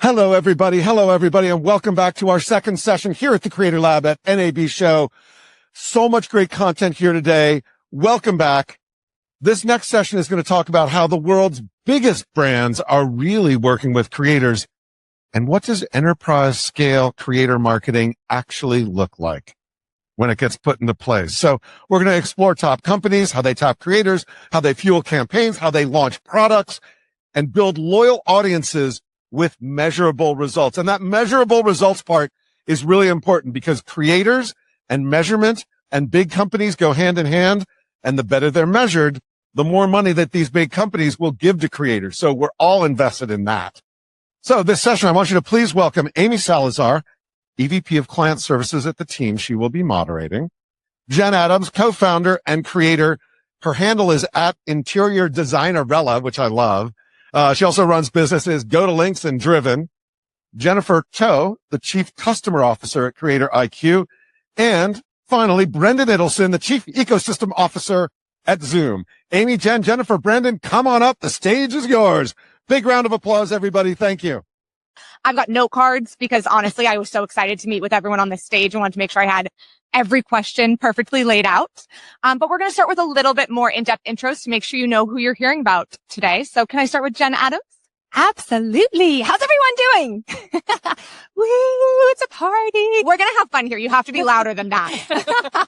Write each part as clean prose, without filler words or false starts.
Hello, everybody. Hello, everybody. And welcome back to our second session here at the Creator Lab at NAB Show. So much great content here today. Welcome back. This next session is going to talk about how the world's biggest brands are really working with creators and what does enterprise scale creator marketing actually look like when it gets put into place. So we're going to explore top companies, how they tap creators, how they fuel campaigns, how they launch products and build loyal audiences with measurable results. And that measurable results part is really important because creators and measurement and big companies go hand in hand. And the better they're measured, the more money that these big companies will give to creators. So we're all invested in that. So this session, I want you to please welcome Amy Salazar, EVP of Client Services at the team. She will be moderating. Jen Adams, co-founder and creator. Her handle is at Interior Designerella, which I love. She also runs businesses Go to Links and Driven. Jennifer Cho, the Chief Customer Officer at Creator IQ. And finally, Brendan Idelson, the Chief Ecosystem Officer at Zoom. Amy, Jen, Jennifer, Brendan, come on up. The stage is yours. Big round of applause, everybody. Thank you. I've got note cards because honestly, I was so excited to meet with everyone on this stage and wanted to make sure I had every question perfectly laid out. But we're going to start with a little bit more in-depth intros to make sure you know who you're hearing about today. So can I start with Jen Adams? Absolutely. How's everyone doing? Woo, it's a party. We're going to have fun here. You have to be louder than that.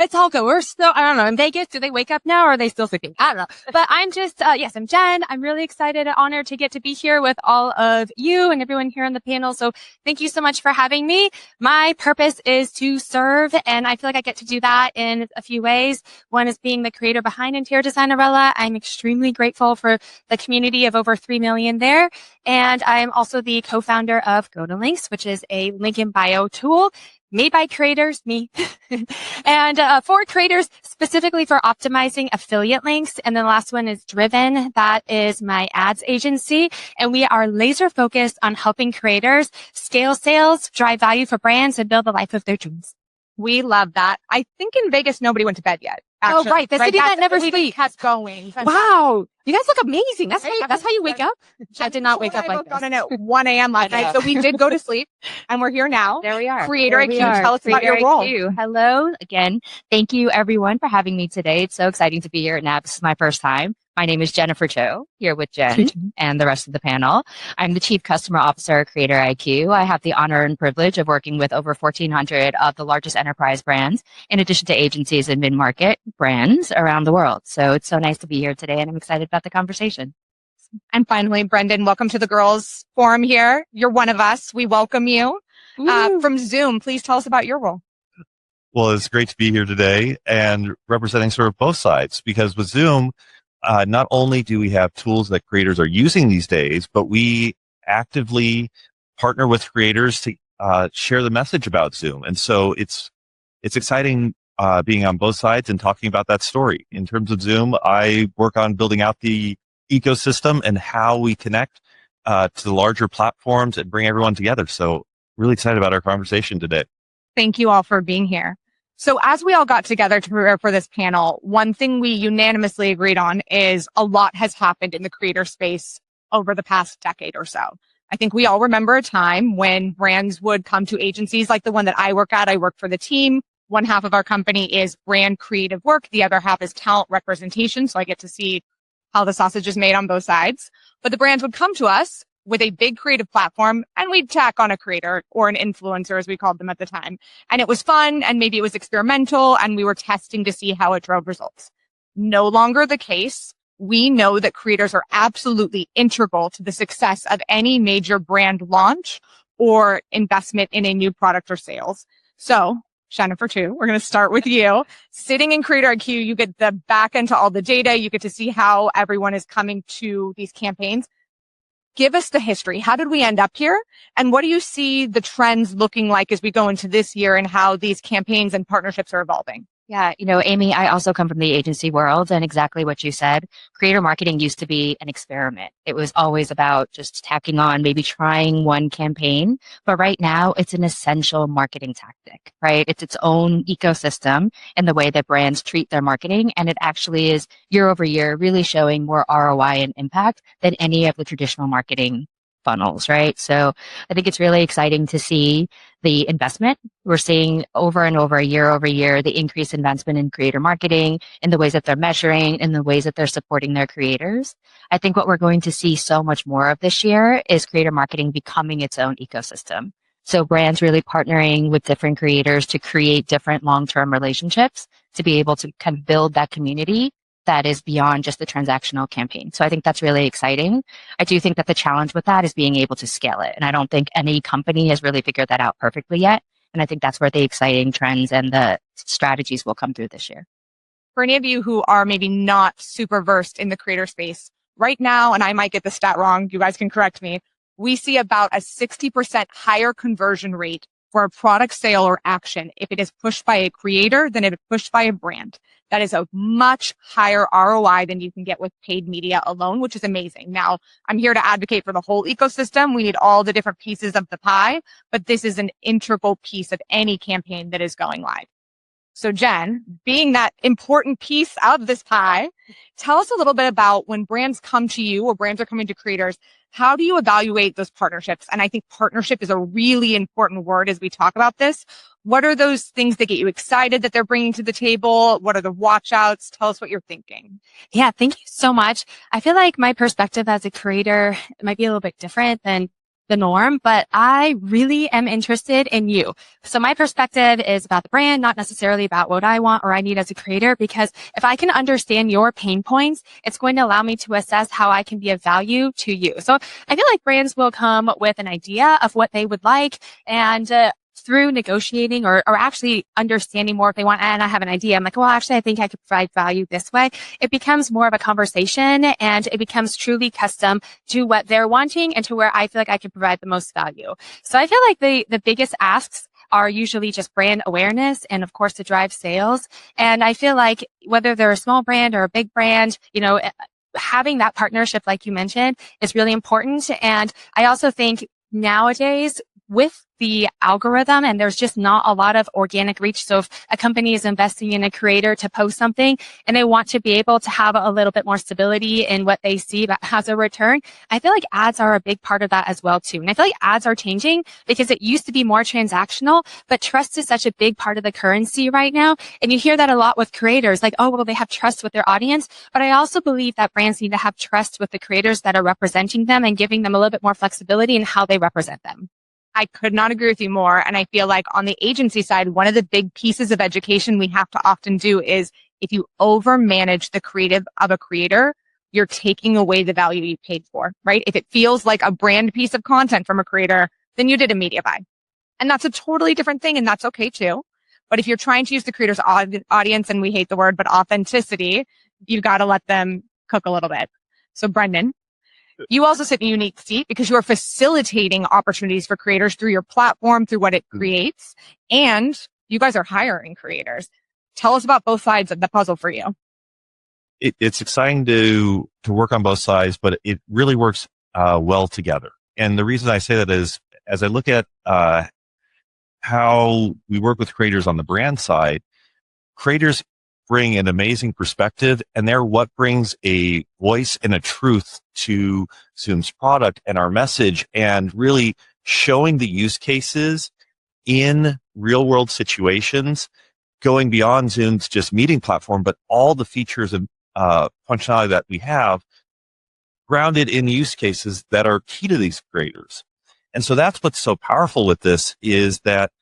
It's all good. We're still, I don't know, in Vegas, do they wake up now or are they still sleeping? I don't know. But I'm just, yes, I'm Jen. I'm really excited and honored to get to be here with all of you and everyone here on the panel. So thank you so much for having me. My purpose is to serve, and I feel like I get to do that in a few ways. One is being the creator behind Interior Designerella. I'm extremely grateful for the community of over 3 million there. And I'm also the co-founder of Go to Links, which is a link in bio tool made by creators, me, and for creators specifically for optimizing affiliate links. And then the last one is Driven. That is my ads agency. And we are laser focused on helping creators scale sales, drive value for brands, and build the life of their dreams. We love that. I think in Vegas, nobody went to bed yet. Actually. Oh, right. The city that never sleeps. Kept going. Wow. You guys look amazing. That's how you wake up? I did not wake up like this. At 1 a.m. last night. So we did go to sleep and we're here now. There we are. Creator IQ, tell us about your role. Hello again. Thank you everyone for having me today. It's so exciting to be here at NAB. This is my first time. My name is Jennifer Cho, here with Jen and the rest of the panel. I'm the Chief Customer Officer at Creator IQ. I have the honor and privilege of working with over 1,400 of the largest enterprise brands, in addition to agencies and mid-market brands around the world. So it's so nice to be here today, and I'm excited about the conversation. And finally, Brendan, welcome to the Girls Forum here. You're one of us. We welcome you. From Zoom, please tell us about your role. Well, it's great to be here today and representing sort of both sides, because with Zoom, not only do we have tools that creators are using these days, but we actively partner with creators to share the message about Zoom. And so it's exciting being on both sides and talking about that story. In terms of Zoom, I work on building out the ecosystem and how we connect to the larger platforms and bring everyone together. So really excited about our conversation today. Thank you all for being here. So as we all got together to prepare for this panel, one thing we unanimously agreed on is a lot has happened in the creator space over the past decade or so. I think we all remember a time when brands would come to agencies like the one that I work at. I work for the team. One half of our company is brand creative work. The other half is talent representation. So I get to see how the sausage is made on both sides. But the brands would come to us with a big creative platform, and we'd tack on a creator or an influencer, as we called them at the time. And it was fun, and maybe it was experimental, and we were testing to see how it drove results. No longer the case. We know that creators are absolutely integral to the success of any major brand launch or investment in a new product or sales. So, Jennifer, too, we're going to start with you. Sitting in Creator IQ, you get the back end to all the data. You get to see how everyone is coming to these campaigns. Give us the history. How did we end up here? And what do you see the trends looking like as we go into this year and how these campaigns and partnerships are evolving? Yeah, Amy, I also come from the agency world, and exactly what you said. Creator marketing used to be an experiment. It was always about just tacking on, maybe trying one campaign. But right now, it's an essential marketing tactic, right? It's its own ecosystem in the way that brands treat their marketing. And it actually is year over year really showing more ROI and impact than any of the traditional marketing funnels, right? So I think it's really exciting to see the investment. We're seeing over and over, year over year, the increased investment in creator marketing, in the ways that they're measuring, in the ways that they're supporting their creators. I think what we're going to see so much more of this year is creator marketing becoming its own ecosystem. So brands really partnering with different creators to create different long-term relationships to be able to kind of build that community that is beyond just the transactional campaign. So I think that's really exciting. I do think that the challenge with that is being able to scale it. And I don't think any company has really figured that out perfectly yet. And I think that's where the exciting trends and the strategies will come through this year. For any of you who are maybe not super versed in the creator space right now, and I might get the stat wrong, you guys can correct me, we see about a 60% higher conversion rate for a product sale or action if it is pushed by a creator than if it's pushed by a brand. That is a much higher ROI than you can get with paid media alone, which is amazing. Now, I'm here to advocate for the whole ecosystem. We need all the different pieces of the pie, but this is an integral piece of any campaign that is going live. So Jen, being that important piece of this pie, tell us a little bit about when brands come to you or brands are coming to creators, how do you evaluate those partnerships? And I think partnership is a really important word as we talk about this. What are those things that get you excited that they're bringing to the table? What are the watch outs? Tell us what you're thinking. Yeah, thank you so much. I feel like my perspective as a creator might be a little bit different than the norm, but I really am interested in you. So my perspective is about the brand, not necessarily about what I want or I need as a creator, because if I can understand your pain points, it's going to allow me to assess how I can be of value to you. So I feel like brands will come with an idea of what they would like, and through negotiating or actually understanding more if they want, and I have an idea, I'm like, well, actually, I think I could provide value this way. It becomes more of a conversation and it becomes truly custom to what they're wanting and to where I feel like I can provide the most value. So I feel like the biggest asks are usually just brand awareness and of course to drive sales. And I feel like whether they're a small brand or a big brand, you know, having that partnership, like you mentioned, is really important. And I also think nowadays with the algorithm, and there's just not a lot of organic reach. So if a company is investing in a creator to post something and they want to be able to have a little bit more stability in what they see as a return, I feel like ads are a big part of that as well too. And I feel like ads are changing because it used to be more transactional, but trust is such a big part of the currency right now. And you hear that a lot with creators, like, oh, well, they have trust with their audience. But I also believe that brands need to have trust with the creators that are representing them and giving them a little bit more flexibility in how they represent them. I could not agree with you more. And I feel like on the agency side, one of the big pieces of education we have to often do is if you overmanage the creative of a creator, you're taking away the value you paid for, right? If it feels like a brand piece of content from a creator, then you did a media buy. And that's a totally different thing. And that's okay too. But if you're trying to use the creator's audience, and we hate the word, but authenticity, you've got to let them cook a little bit. So Brendan, you also sit in a unique seat because you are facilitating opportunities for creators through your platform, through what it creates. And you guys are hiring creators. Tell us about both sides of the puzzle for you. It's exciting to work on both sides, but it really works well together. And the reason I say that is as I look at how we work with creators on the brand side, creators bring an amazing perspective, and they're what brings a voice and a truth to Zoom's product and our message, and really showing the use cases in real world situations, going beyond Zoom's just meeting platform, but all the features and functionality that we have grounded in use cases that are key to these creators. And so that's what's so powerful with this, is that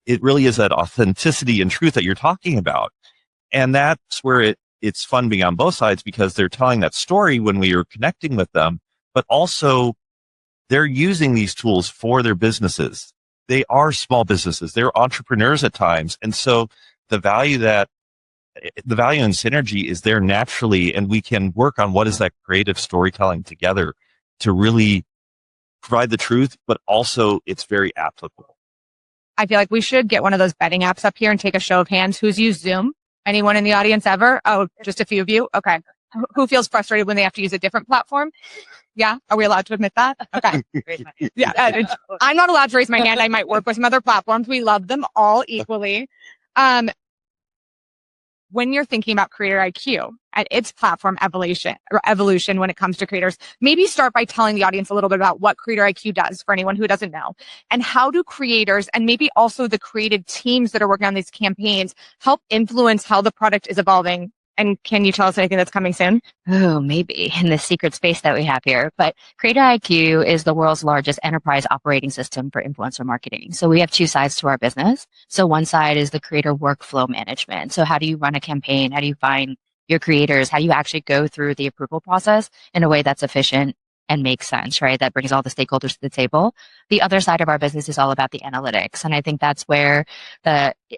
it really is that authenticity and truth that you're talking about. And that's where it's fun being on both sides, because they're telling that story when we are connecting with them, but also they're using these tools for their businesses. They are small businesses. They're entrepreneurs at times. And so the value in synergy is there naturally, and we can work on what is that creative storytelling together to really provide the truth, but also it's very applicable. I feel like we should get one of those betting apps up here and take a show of hands. Who's used Zoom? Anyone in the audience ever? Oh, just a few of you. Okay. Who feels frustrated when they have to use a different platform? Yeah. Are we allowed to admit that? Okay. Yeah. I'm not allowed to raise my hand. I might work with some other platforms. We love them all equally. when you're thinking about Creator IQ and its platform evolution when it comes to creators, maybe start by telling the audience a little bit about what Creator IQ does for anyone who doesn't know. And how do creators and maybe also the creative teams that are working on these campaigns help influence how the product is evolving? And can you tell us anything that's coming soon? Oh, maybe in the secret space that we have here. But Creator IQ is the world's largest enterprise operating system for influencer marketing. So we have two sides to our business. So one side is the creator workflow management. So how do you run a campaign? How do you find your creators? How do you actually go through the approval process in a way that's efficient and makes sense, right? That brings all the stakeholders to the table. The other side of our business is all about the analytics. And I think that's where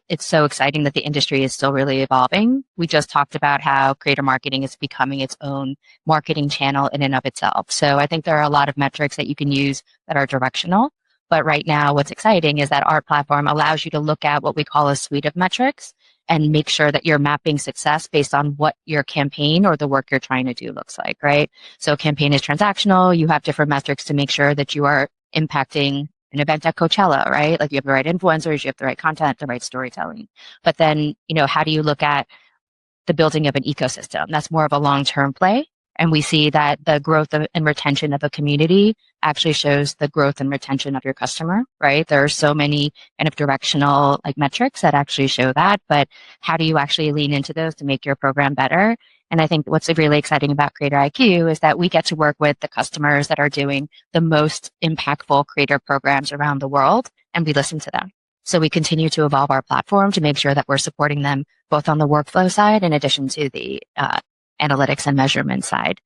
it's so exciting that the industry is still really evolving. We just talked about how creator marketing is becoming its own marketing channel in and of itself. So I think there are a lot of metrics that you can use that are directional. But right now, what's exciting is that our platform allows you to look at what we call a suite of metrics and make sure that you're mapping success based on what your campaign or the work you're trying to do looks like, right? So campaign is transactional. You have different metrics to make sure that you are impacting an event at Coachella, right? Like you have the right influencers, you have the right content, the right storytelling. But then, how do you look at the building of an ecosystem? That's more of a long-term play. And we see that the growth and retention of a community actually shows the growth and retention of your customer, right? There are so many kind of directional metrics that actually show that, but how do you actually lean into those to make your program better? And I think what's really exciting about Creator IQ is that we get to work with the customers that are doing the most impactful creator programs around the world, and we listen to them. So we continue to evolve our platform to make sure that we're supporting them both on the workflow side in addition to the analytics and measurement side.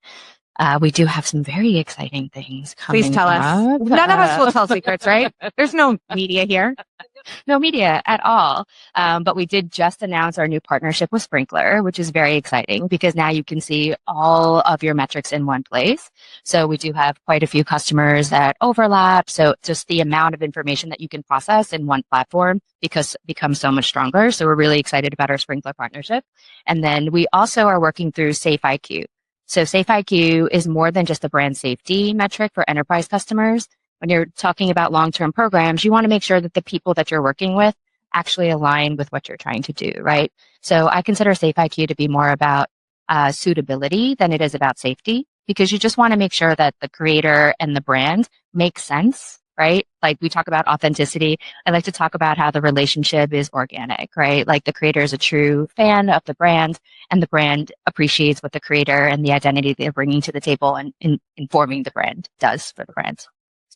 We do have some very exciting things coming. Please tell us. None of us will tell secrets, right? There's no media here. No media at all. But we did just announce our new partnership with Sprinkler, which is very exciting because now you can see all of your metrics in one place. So we do have quite a few customers that overlap. So just the amount of information that you can process in one platform becomes so much stronger. So we're really excited about our Sprinkler partnership. And then we also are working through Safe IQ. So Safe IQ is more than just a brand safety metric for enterprise customers. When you're talking about long-term programs, you want to make sure that the people that you're working with actually align with what you're trying to do, right? So I consider Safe IQ to be more about suitability than it is about safety, because you just want to make sure that the creator and the brand make sense, right? Like we talk about authenticity. I like to talk about how the relationship is organic, right? Like the creator is a true fan of the brand and the brand appreciates what the creator and the identity they're bringing to the table and informing the brand does for the brand.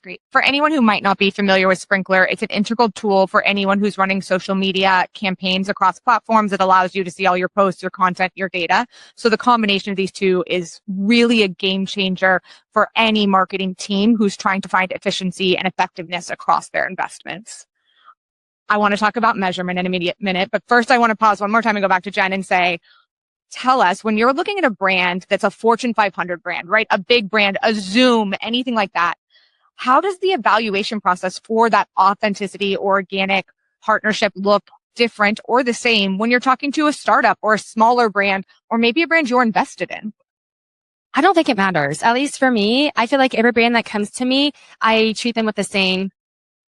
Great. For anyone who might not be familiar with Sprinkler, it's an integral tool for anyone who's running social media campaigns across platforms that allows you to see all your posts, your content, your data. So the combination of these two is really a game changer for any marketing team who's trying to find efficiency and effectiveness across their investments. I want to talk about measurement in a minute, but first I want to pause one more time and go back to Jen and say, tell us, when you're looking at a brand that's a Fortune 500 brand, right? A big brand, a Zoom, anything like that. How does the evaluation process for that authenticity or organic partnership look different or the same when you're talking to a startup or a smaller brand or maybe a brand you're invested in? I don't think it matters. At least for me, I feel like every brand that comes to me, I treat them with the same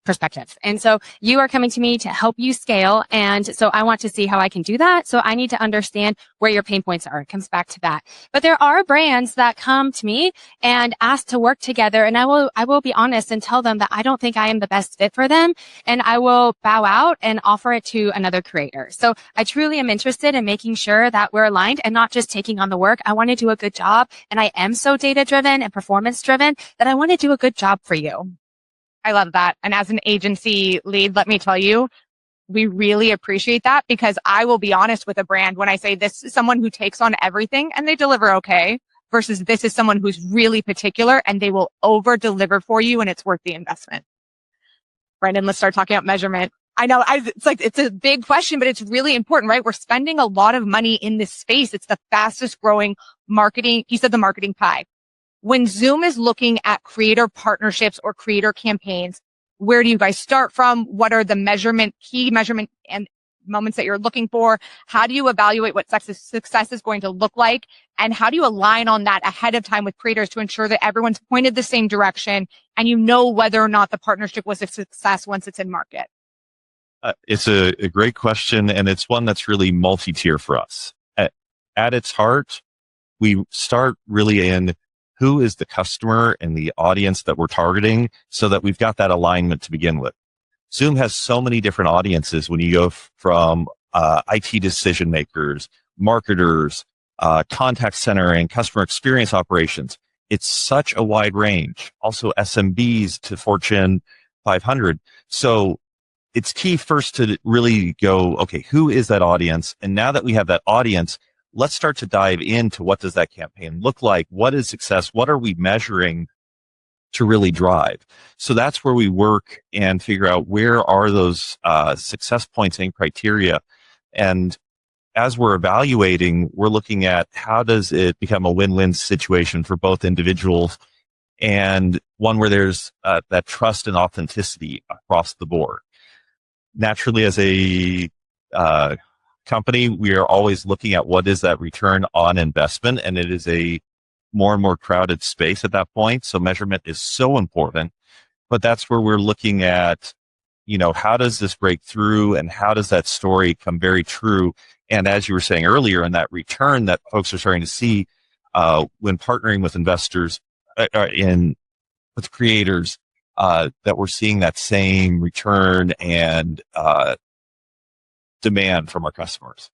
perspective. And so you are coming to me to help you scale. And so I want to see how I can do that. So I need to understand where your pain points are. It comes back to that. But there are brands that come to me and ask to work together. And I will be honest and tell them that I don't think I am the best fit for them. And I will bow out and offer it to another creator. So I truly am interested in making sure that we're aligned and not just taking on the work. I want to do a good job. And I am so data driven and performance driven that I want to do a good job for you. I love that. And as an agency lead, let me tell you, we really appreciate that because I will be honest with a brand when I say this is someone who takes on everything and they deliver okay versus this is someone who's really particular and they will over deliver for you and it's worth the investment. Brendan, let's start talking about measurement. I know it's a big question, but it's really important, right? We're spending a lot of money in this space. It's the fastest growing marketing piece of the marketing pie. When Zoom is looking at creator partnerships or creator campaigns, where do you guys start from? What are the key measurement and moments that you're looking for? How do you evaluate what success is going to look like? And how do you align on that ahead of time with creators to ensure that everyone's pointed the same direction and you know whether or not the partnership was a success once it's in market? It's a great question, and it's one that's really multi-tier for us. At its heart, we start really in who is the customer and the audience that we're targeting so that we've got that alignment to begin with. Zoom has so many different audiences when you go from IT decision makers, marketers, contact center and customer experience operations. It's such a wide range. Also SMBs to Fortune 500. So it's key first to really go, okay, who is that audience? And now that we have that audience, let's start to dive into what does that campaign look like? What is success? What are we measuring to really drive? So that's where we work and figure out where are those success points and criteria. And as we're evaluating, we're looking at how does it become a win-win situation for both individuals and one where there's that trust and authenticity across the board. Naturally, as a company, we are always looking at what is that return on investment, and it is a more and more crowded space at that point. So measurement is so important, but that's where we're looking at, how does this break through and how does that story come very true? And as you were saying earlier, in that return that folks are starting to see when partnering with investors, with creators, that we're seeing that same return and demand from our customers.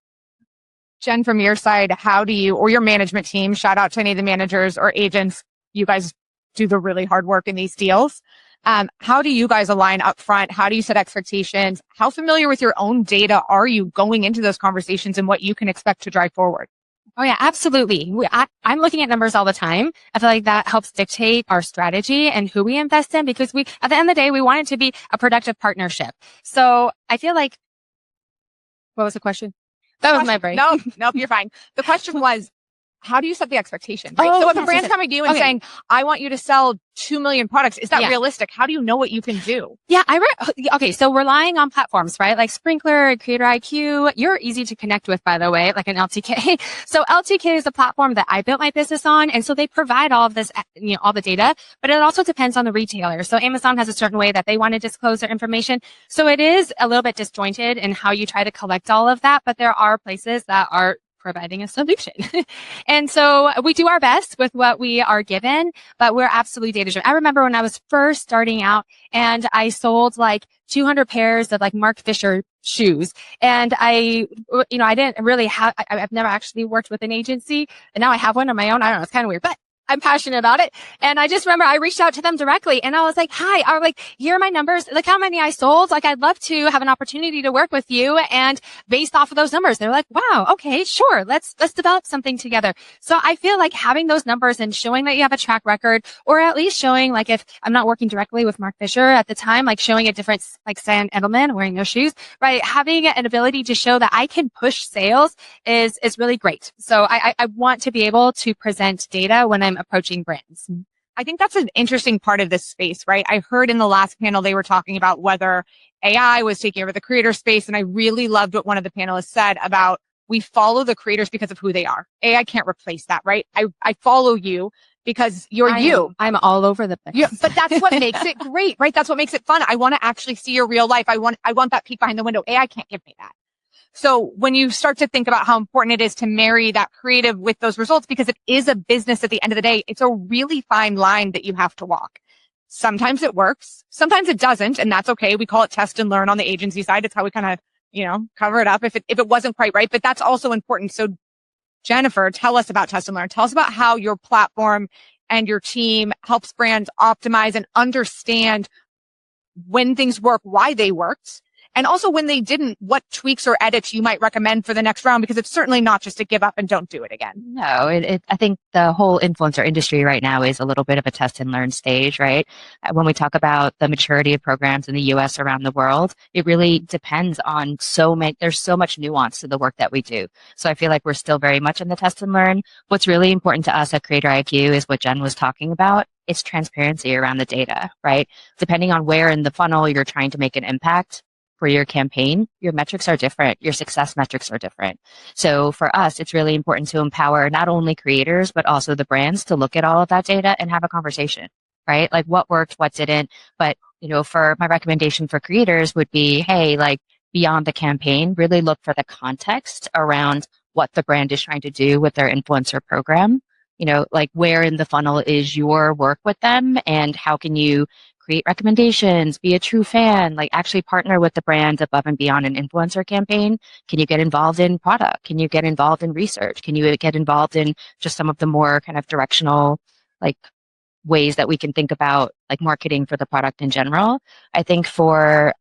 Jen, from your side, how do you, or your management team, shout out to any of the managers or agents, you guys do the really hard work in these deals. How do you guys align up front? How do you set expectations? How familiar with your own data are you going into those conversations and what you can expect to drive forward? Oh yeah, absolutely. I'm looking at numbers all the time. I feel like that helps dictate our strategy and who we invest in, because at the end of the day, we want it to be a productive partnership. So I feel like, what was the question? That was my brain. No, you're fine. The question was, how do you set the expectation? Right? So if a brand's coming to you and saying, I want you to sell 2 million products, is that realistic? How do you know what you can do? Yeah, okay. So relying on platforms, right? Like Sprinkler, Creator IQ, you're easy to connect with, by the way, like an LTK. So LTK is a platform that I built my business on. And so they provide all of this, all the data, but it also depends on the retailer. So Amazon has a certain way that they want to disclose their information. So it is a little bit disjointed in how you try to collect all of that, but there are places that are providing a solution. And so we do our best with what we are given, but we're absolutely data driven. I remember when I was first starting out and I sold like 200 pairs of like Mark Fisher shoes. And I didn't really I've never actually worked with an agency, and now I have one on my own. I don't know. It's kind of weird, but I'm passionate about it. And I just remember I reached out to them directly and I was like, hi, here are my numbers. Look how many I sold. Like, I'd love to have an opportunity to work with you. And based off of those numbers, they're like, wow, okay, sure. Let's develop something together. So I feel like having those numbers and showing that you have a track record, or at least showing, like, if I'm not working directly with Mark Fisher at the time, like showing a difference, like Sam Edelman wearing those shoes, right? Having an ability to show that I can push sales is really great. So I want to be able to present data when I'm approaching brands. I think that's an interesting part of this space, right? I heard in the last panel, they were talking about whether AI was taking over the creator space. And I really loved what one of the panelists said about, we follow the creators because of who they are. AI can't replace that, right? I follow you because you're you. I'm all over the place. Yeah, but that's what makes it great, right? That's what makes it fun. I want to actually see your real life. I want that peek behind the window. AI can't give me that. So when you start to think about how important it is to marry that creative with those results, because it is a business at the end of the day, it's a really fine line that you have to walk. Sometimes it works. Sometimes it doesn't. And that's okay. We call it test and learn on the agency side. It's how we kind of, cover it up if it wasn't quite right, but that's also important. So Jennifer, tell us about test and learn. Tell us about how your platform and your team helps brands optimize and understand when things work, why they worked. And also when they didn't, what tweaks or edits you might recommend for the next round, because it's certainly not just to give up and don't do it again. No, I think the whole influencer industry right now is a little bit of a test and learn stage, right? When we talk about the maturity of programs in the US around the world, it really depends on there's so much nuance to the work that we do. So I feel like we're still very much in the test and learn. What's really important to us at Creator IQ is what Jen was talking about. It's transparency around the data, right? Depending on where in the funnel you're trying to make an impact for your campaign, your metrics are different. Your success metrics are different. So for us, it's really important to empower not only creators, but also the brands to look at all of that data and have a conversation, right? Like what worked, what didn't. But, for my recommendation for creators would be, hey, like, beyond the campaign, really look for the context around what the brand is trying to do with their influencer program. You know, like where in the funnel is your work with them and how can you create recommendations, be a true fan, like actually partner with the brand above and beyond an influencer campaign. Can you get involved in product? Can you get involved in research? Can you get involved in just some of the more kind of directional, like ways that we can think about like marketing for the product in general? I think for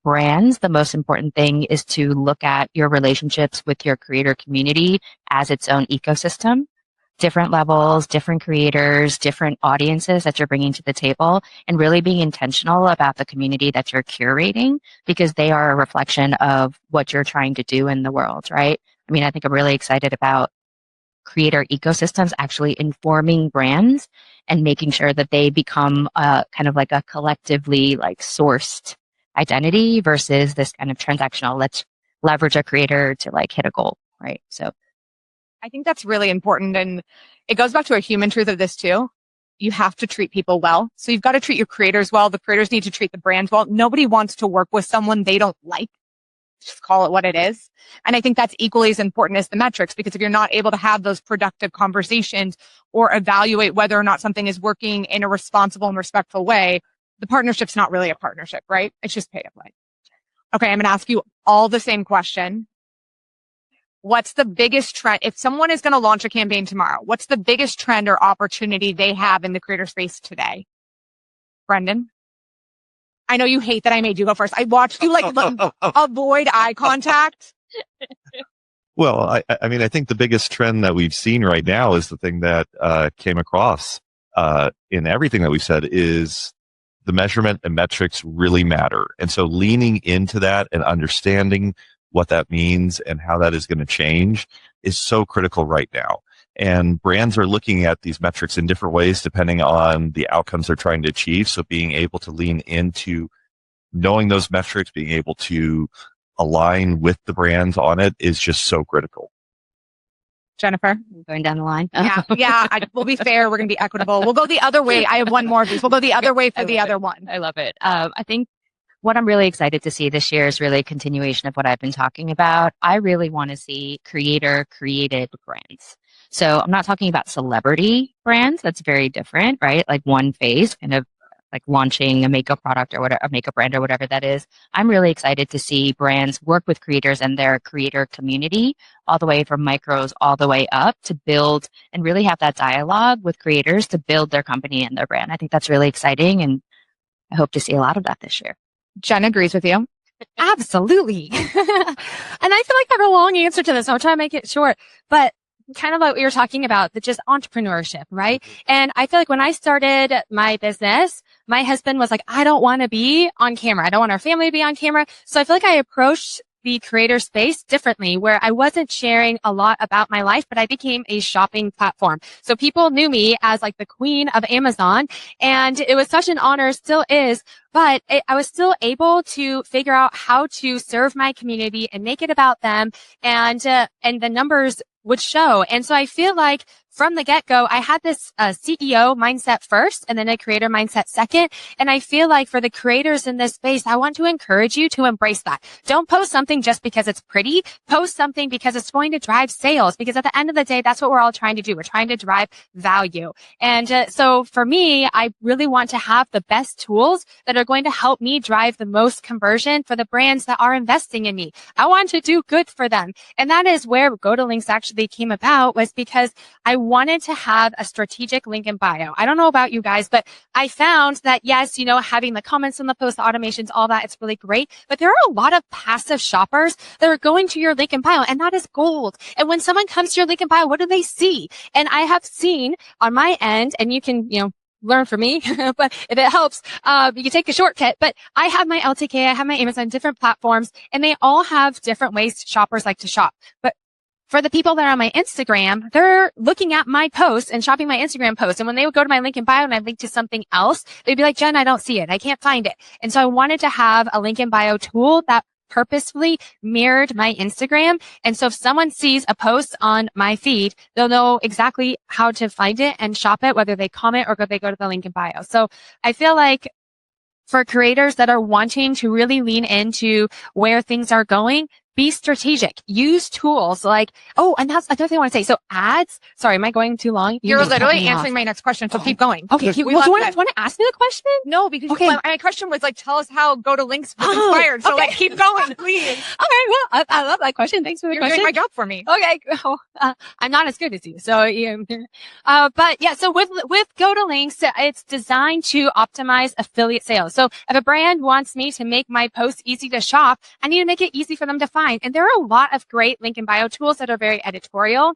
brands, the most important thing is to look at your relationships with your creator community as its own ecosystem. Different levels, different creators, different audiences that you're bringing to the table, and really being intentional about the community that you're curating because they are a reflection of what you're trying to do in the world, right? I mean, I think I'm really excited about creator ecosystems actually informing brands and making sure that they become kind of like a collectively like sourced identity versus this kind of transactional, let's leverage a creator to like hit a goal, right? So I think that's really important. And it goes back to a human truth of this too. You have to treat people well. So you've got to treat your creators well. The creators need to treat the brands well. Nobody wants to work with someone they don't like. Just call it what it is. And I think that's equally as important as the metrics, because if you're not able to have those productive conversations or evaluate whether or not something is working in a responsible and respectful way, the partnership's not really a partnership, right? It's just pay to play. Okay. I'm going to ask you all the same question. What's the biggest trend? If someone is going to launch a campaign tomorrow, what's the biggest trend or opportunity they have in the creator space today? Brendan? I know you hate that I made you go first. I watched you like avoid eye contact. Well, I mean, I think the biggest trend that we've seen right now is the thing that came across in everything that we've said is the measurement and metrics really matter. And so leaning into that and understanding what that means and how that is going to change is so critical right now. And brands are looking at these metrics in different ways depending on the outcomes they're trying to achieve. So being able to lean into knowing those metrics, being able to align with the brands on it is just so critical. Jennifer? going down the line. Yeah. We'll be fair. We're going to be equitable. We'll go the other way. I have one more of these. We'll go the other way for the other one. I love it. I think what I'm really excited to see this year is really a continuation of what I've been talking about. I really want to see creator created brands. So I'm not talking about celebrity brands. That's very different, right? Like one phase, kind of like launching a makeup product or whatever, a makeup brand or whatever that is. I'm really excited to see brands work with creators and their creator community all the way from micros all the way up to build and really have that dialogue with creators to build their company and their brand. I think that's really exciting. And I hope to see a lot of that this year. Jen agrees with you. Absolutely. And I feel like I have a long answer to this. I'll try to make it short, but kind of like what you were talking about, the just entrepreneurship, right? And I feel like when I started my business, my husband was like, I don't want to be on camera. I don't want our family to be on camera. So I feel like I approached the creator space differently, where I wasn't sharing a lot about my life, but I became a shopping platform. So people knew me as like the queen of Amazon, and it was such an honor, still is, but I was still able to figure out how to serve my community and make it about them, and the numbers would show. And so I feel like from the get-go, I had this CEO mindset first and then a creator mindset second. And I feel like for the creators in this space, I want to encourage you to embrace that. Don't post something just because it's pretty. Post something because it's going to drive sales, because at the end of the day, that's what we're all trying to do. We're trying to drive value. And so for me, I really want to have the best tools that are going to help me drive the most conversion for the brands that are investing in me. I want to do good for them. And that is where Go to Links actually came about, was because I wanted to have a strategic link in bio. I don't know about you guys, but I found that yes, having the comments in the post, the automations, all that, it's really great. But there are a lot of passive shoppers that are going to your link in bio, and that is gold. And when someone comes to your link in bio, what do they see? And I have seen on my end, and you can, learn from me, but if it helps, you can take a shortcut. But I have my LTK, I have my Amazon, different platforms, and they all have different ways shoppers like to shop. But for the people that are on my Instagram, they're looking at my posts and shopping my Instagram posts. And when they would go to my link in bio and I link to something else, they'd be like, Jen, I don't see it. I can't find it. And so I wanted to have a link in bio tool that purposefully mirrored my Instagram. And so if someone sees a post on my feed, they'll know exactly how to find it and shop it, whether they comment or they go to the link in bio. So I feel like for creators that are wanting to really lean into where things are going. Be strategic. Use tools like, and that's another thing I want to say. So ads, sorry, am I going too long? You're literally answering my next question, so keep going. Okay. Do you want to ask me the question? No, because my question was like, tell us how Go to Links was Oh, inspired. So okay. like, keep going, please. Okay, well, I love that question. Thanks for the You're question. doing my job for me. Okay. I'm not as good as you. So, but yeah, so with Go to Links, it's designed to optimize affiliate sales. So if a brand wants me to make my posts easy to shop, I need to make it easy for them to find. And there are a lot of great link in bio tools that are very editorial.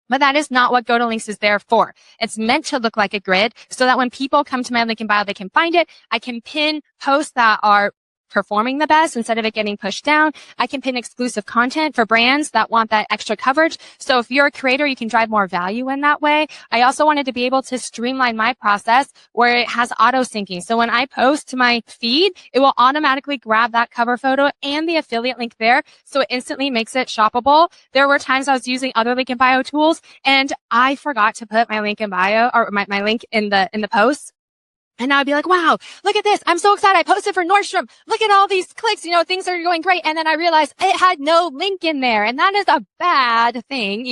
But that is not what Go to Links is there for. It's meant to look like a grid so that when people come to my link in bio, they can find it. I can pin posts that are performing the best instead of it getting pushed down. I can pin exclusive content for brands that want that extra coverage. So if you're a creator, you can drive more value in that way. I also wanted to be able to streamline my process where it has auto syncing. So when I post to my feed, it will automatically grab that cover photo and the affiliate link there. So it instantly makes it shoppable. There were times I was using other link in bio tools and I forgot to put my link in bio or my link in the post. And I'd be like, wow, look at this. I'm so excited. I posted for Nordstrom. Look at all these clicks. Things are going great. And then I realized it had no link in there. And that is a bad thing.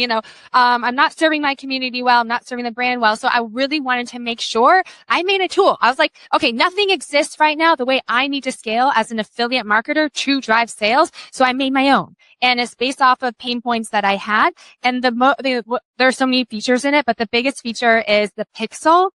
I'm not serving my community well. I'm not serving the brand well. So I really wanted to make sure I made a tool. I was like, okay, nothing exists right now the way I need to scale as an affiliate marketer to drive sales. So I made my own. And it's based off of pain points that I had. And there are so many features in it, but the biggest feature is the pixel.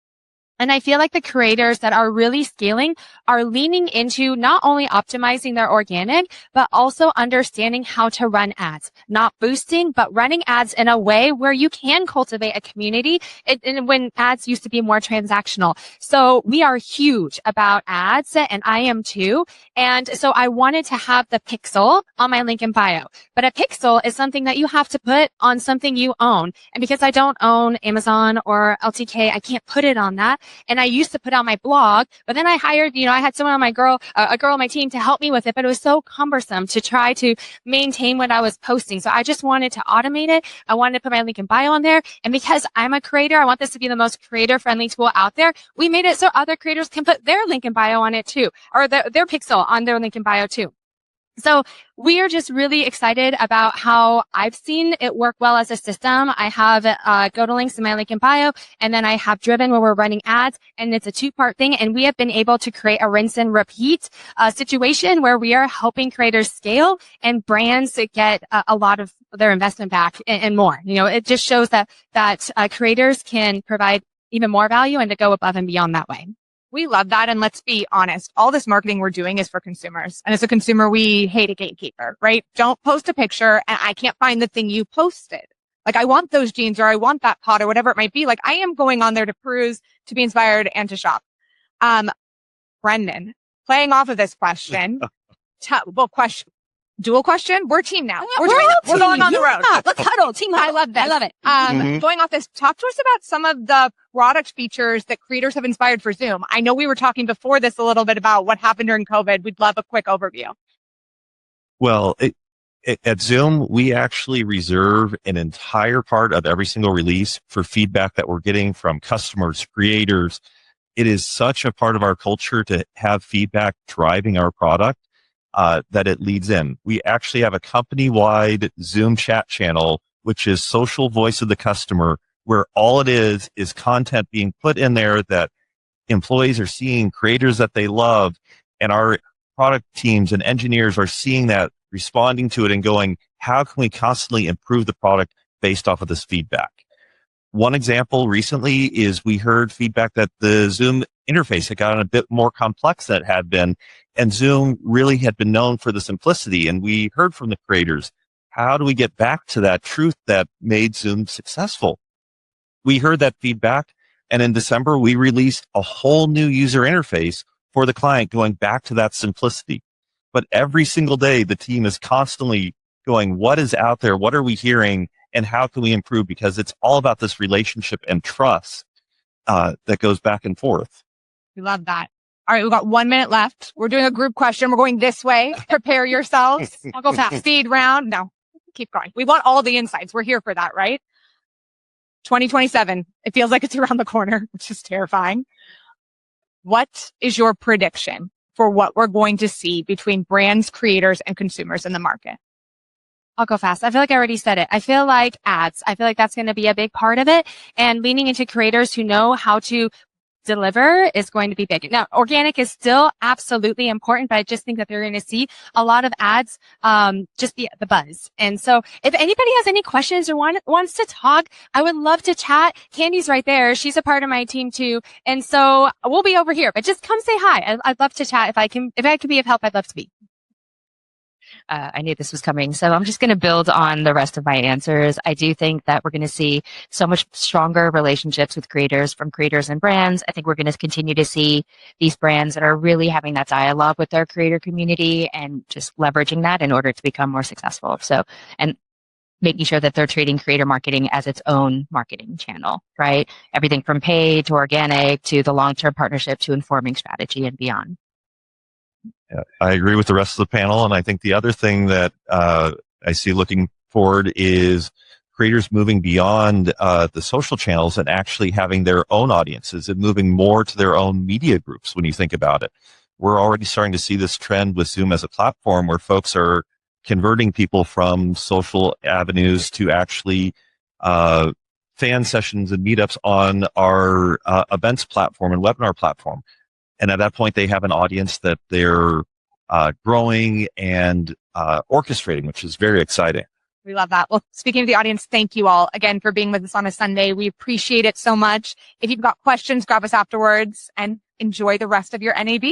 And I feel like the creators that are really scaling are leaning into not only optimizing their organic, but also understanding how to run ads, not boosting, but running ads in a way where you can cultivate a community. And when ads used to be more transactional. So we are huge about ads, and I am too. And so I wanted to have the pixel on my link in bio, but a pixel is something that you have to put on something you own. And because I don't own Amazon or LTK, I can't put it on that. And I used to put on my blog, but then I hired, I had someone on a girl on my team to help me with it, but it was so cumbersome to try to maintain what I was posting. So I just wanted to automate it. I wanted to put my link in bio on there. And because I'm a creator, I want this to be the most creator friendly tool out there. We made it so other creators can put their link in bio on it too, or their pixel on their link in bio too. So we are just really excited about how I've seen it work well as a system. I have Go to Links in my link in bio, and then I have Driven where we're running ads, and it's a two-part thing. And we have been able to create a rinse and repeat situation where we are helping creators scale and brands get a lot of their investment back and more. It just shows that creators can provide even more value and to go above and beyond that way. We love that. And let's be honest, all this marketing we're doing is for consumers. And as a consumer, we hate a gatekeeper, right? Don't post a picture and I can't find the thing you posted. Like I want those jeans or I want that pot or whatever it might be. Like I am going on there to peruse, to be inspired and to shop. Brendan, playing off of this question, dual question. We're team now. We're going on the road. Let's huddle. Team huddle. I love this. I love it. Going off this, talk to us about some of the product features that creators have inspired for Zoom. I know we were talking before this a little bit about what happened during COVID. We'd love a quick overview. Well, at Zoom, we actually reserve an entire part of every single release for feedback that we're getting from customers, creators. It is such a part of our culture to have feedback driving our product. That it leads in. We actually have a company-wide Zoom chat channel, which is social voice of the customer, where all it is content being put in there that employees are seeing, creators that they love, and our product teams and engineers are seeing that, responding to it and going, how can we constantly improve the product based off of this feedback? One example recently is we heard feedback that the Zoom interface had gotten a bit more complex than it had been, and Zoom really had been known for the simplicity. And we heard from the creators, how do we get back to that truth that made Zoom successful? We heard that feedback, and in December, we released a whole new user interface for the client going back to that simplicity. But every single day, the team is constantly going, what is out there? What are we hearing? And how can we improve? Because it's all about this relationship and trust that goes back and forth. We love that. All right, we've got 1 minute left. We're doing a group question. We're going this way. Prepare yourselves. I'll go fast. Speed round. No, keep going. We want all the insights. We're here for that, right? 2027. It feels like it's around the corner, which is terrifying. What is your prediction? for what we're going to see between brands, creators, and consumers in the market? I'll go fast. I feel like I already said it. I feel like ads. I feel like that's going to be a big part of it. And leaning into creators who know how to deliver is going to be big. Now, organic is still absolutely important, but I just think that they're going to see a lot of ads, just the buzz. And so if anybody has any questions or wants to talk, I would love to chat. Candy's right there. She's a part of my team too. And so we'll be over here, but just come say hi. I'd love to chat. If I can be of help, I'd love to be. I knew this was coming. So I'm just going to build on the rest of my answers. I do think that we're going to see so much stronger relationships with creators, from creators and brands. I think we're going to continue to see these brands that are really having that dialogue with their creator community and just leveraging that in order to become more successful. So, and making sure that they're treating creator marketing as its own marketing channel, right? Everything from paid to organic to the long-term partnership to informing strategy and beyond. Yeah, I agree with the rest of the panel. And I think the other thing that I see looking forward is creators moving beyond the social channels and actually having their own audiences and moving more to their own media groups when you think about it. We're already starting to see this trend with Zoom as a platform where folks are converting people from social avenues to actually fan sessions and meetups on our events platform and webinar platform. And at that point, they have an audience that they're growing and orchestrating, which is very exciting. We love that. Well, speaking of the audience, thank you all again for being with us on a Sunday. We appreciate it so much. If you've got questions, grab us afterwards and enjoy the rest of your NAB.